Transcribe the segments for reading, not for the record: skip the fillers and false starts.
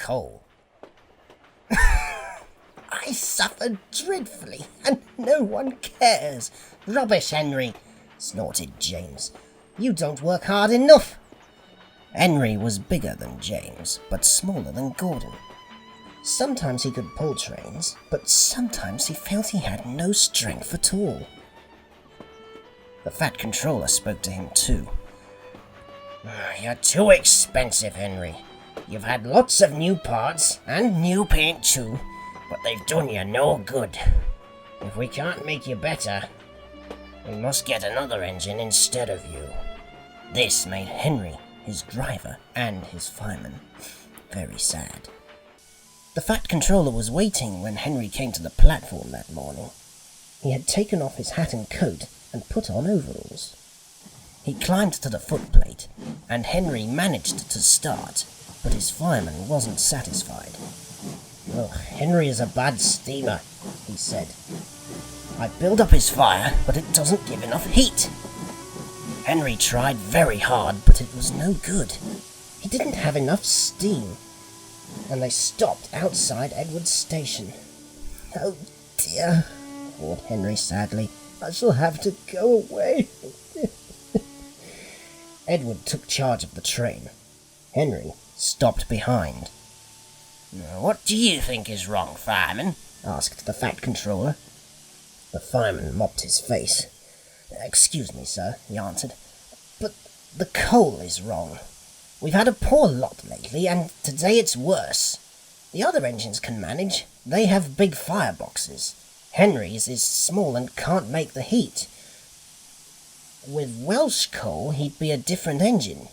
coal. I suffered dreadfully, and no one cares. Rubbish, Henry, snorted James. You don't work hard enough. Henry was bigger than James, but smaller than Gordon. Sometimes he could pull trains, but sometimes he felt he had no strength at all. The Fat Controller spoke to him too. You're too expensive, Henry. You've had lots of new parts, and new paint too, but they've done you no good. If we can't make you better, we must get another engine instead of you. This made Henry, his driver, and his fireman very sad. The Fat Controller was waiting when Henry came to the platform that morning. He had taken off his hat and coat and put on overalls. He climbed to the footplate, and Henry managed to start, but his fireman wasn't satisfied. "Oh, Henry is a bad steamer," he said. "I build up his fire, but it doesn't give enough heat." Henry tried very hard, but it was no good. He didn't have enough steam, and they stopped outside Edward's station. "Oh dear," thought Henry sadly. "I shall have to go away." Edward took charge of the train. Henry stopped behind. "What do you think is wrong, fireman?" asked the Fat Controller. The fireman mopped his face. "Excuse me, sir," he answered, "but the coal is wrong. We've had a poor lot lately, and today it's worse. The other engines can manage. They have big fireboxes. Henry's is small and can't make the heat. With Welsh coal, he'd be a different engine."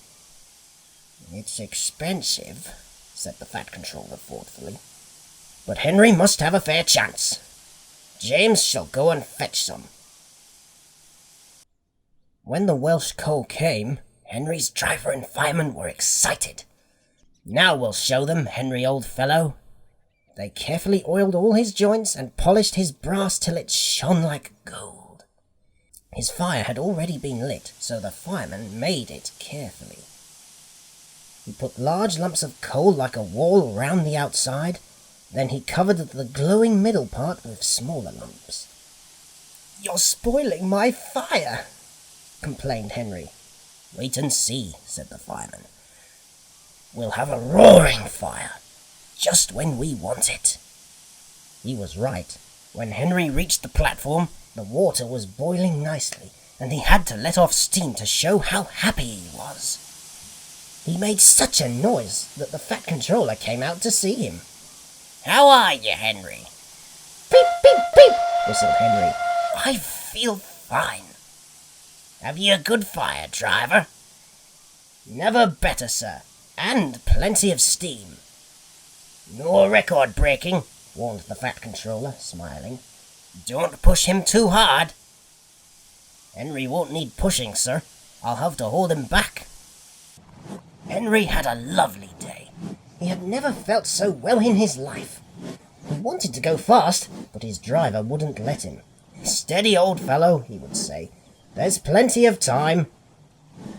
"It's expensive," said the Fat Controller thoughtfully. "But Henry must have a fair chance. James shall go and fetch some." When the Welsh coal came, Henry's driver and fireman were excited. "Now we'll show them, Henry, old fellow." They carefully oiled all his joints and polished his brass till it shone like gold. His fire had already been lit, so the fireman made it carefully. He put large lumps of coal like a wall round the outside, then he covered the glowing middle part with smaller lumps. "You're spoiling my fire," complained Henry. "Wait and see," said the fireman. "We'll have a roaring fire, just when we want it." He was right. When Henry reached the platform, the water was boiling nicely, and he had to let off steam to show how happy he was. He made such a noise that the Fat Controller came out to see him. "How are you, Henry?" "Beep, beep, beep," whistled Henry. "I feel fine." "Have you a good fire, driver?" "Never better, sir, and plenty of steam." "No record breaking," warned the Fat Controller, smiling. "Don't push him too hard." "Henry won't need pushing, sir. I'll have to hold him back." Henry had a lovely day. He had never felt so well in his life. He wanted to go fast, but his driver wouldn't let him. "Steady, old fellow," he would say. "There's plenty of time."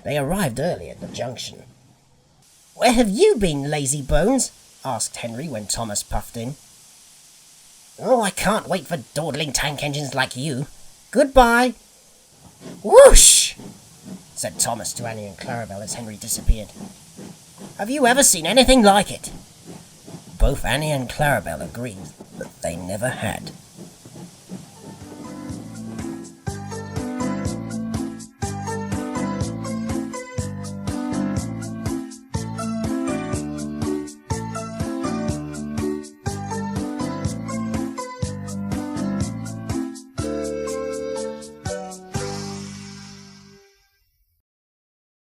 They arrived early at the junction. "Where have you been, lazy bones?" asked Henry when Thomas puffed in. "Oh, I can't wait for dawdling tank engines like you. Goodbye." "Whoosh!" said Thomas to Annie and Clarabel as Henry disappeared. "Have you ever seen anything like it?" Both Annie and Clarabel agreed that they never had.